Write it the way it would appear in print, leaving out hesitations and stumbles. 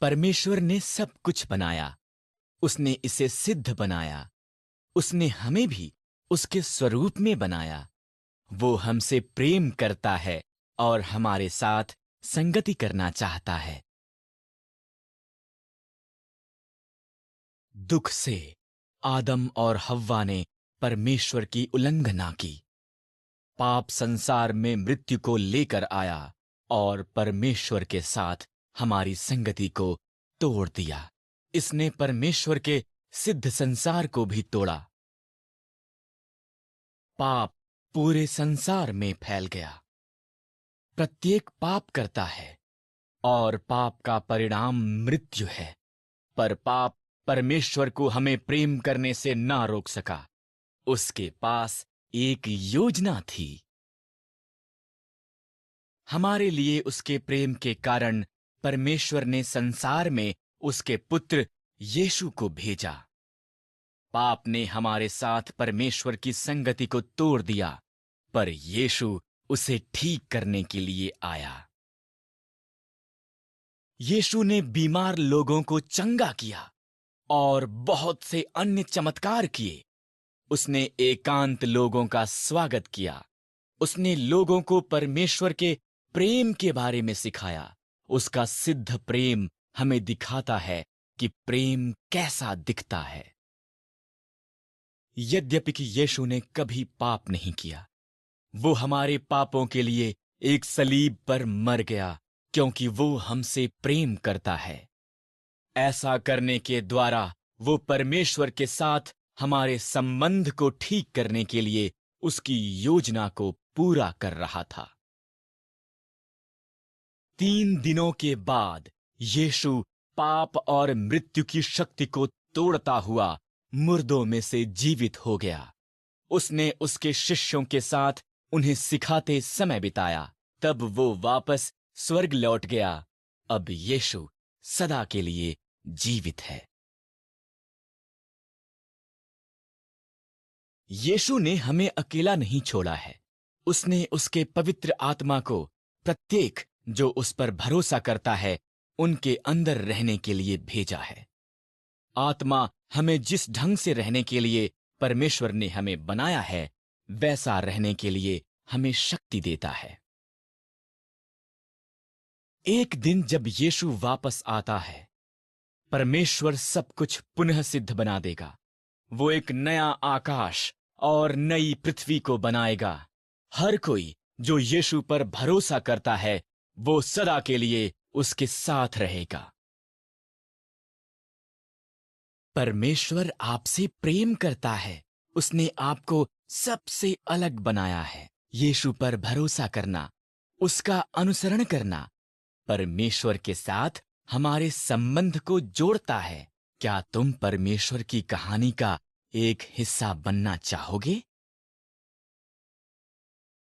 परमेश्वर ने सब कुछ बनाया। उसने इसे सिद्ध बनाया। उसने हमें भी उसके स्वरूप में बनाया। वो हमसे प्रेम करता है और हमारे साथ संगति करना चाहता है। दुख से आदम और हव्वा ने परमेश्वर की उल्लंघना की। पाप संसार में मृत्यु को लेकर आया और परमेश्वर के साथ हमारी संगति को तोड़ दिया। इसने परमेश्वर के सिद्ध संसार को भी तोड़ा। पाप पूरे संसार में फैल गया। प्रत्येक पाप करता है और पाप का परिणाम मृत्यु है। पर पाप परमेश्वर को हमें प्रेम करने से ना रोक सका। उसके पास एक योजना थी। हमारे लिए उसके प्रेम के कारण परमेश्वर ने संसार में उसके पुत्र यीशु को भेजा। पाप ने हमारे साथ परमेश्वर की संगति को तोड़ दिया, पर यीशु उसे ठीक करने के लिए आया। यीशु ने बीमार लोगों को चंगा किया और बहुत से अन्य चमत्कार किए। उसने एकांत लोगों का स्वागत किया। उसने लोगों को परमेश्वर के प्रेम के बारे में सिखाया। उसका सिद्ध प्रेम हमें दिखाता है कि प्रेम कैसा दिखता है। यद्यपि कि यीशु ने कभी पाप नहीं किया, वो हमारे पापों के लिए एक सलीब पर मर गया, क्योंकि वो हमसे प्रेम करता है। ऐसा करने के द्वारा वो परमेश्वर के साथ हमारे संबंध को ठीक करने के लिए उसकी योजना को पूरा कर रहा था। 3 दिनों के बाद यीशु पाप और मृत्यु की शक्ति को तोड़ता हुआ मुर्दों में से जीवित हो गया। उसने उसके शिष्यों के साथ उन्हें सिखाते समय बिताया। तब वो वापस स्वर्ग लौट गया। अब यीशु सदा के लिए जीवित है। यीशु ने हमें अकेला नहीं छोड़ा है। उसने उसके पवित्र आत्मा को प्रत्येक जो उस पर भरोसा करता है उनके अंदर रहने के लिए भेजा है। आत्मा हमें जिस ढंग से रहने के लिए परमेश्वर ने हमें बनाया है, वैसा रहने के लिए हमें शक्ति देता है। एक दिन जब यीशु वापस आता है, परमेश्वर सब कुछ पुनः सिद्ध बना देगा। वो एक नया आकाश और नई पृथ्वी को बनाएगा। हर कोई जो यीशु पर भरोसा करता है, वो सदा के लिए उसके साथ रहेगा। परमेश्वर आपसे प्रेम करता है। उसने आपको सबसे अलग बनाया है। यीशु पर भरोसा करना, उसका अनुसरण करना, परमेश्वर के साथ हमारे संबंध को जोड़ता है। क्या तुम परमेश्वर की कहानी का एक हिस्सा बनना चाहोगे?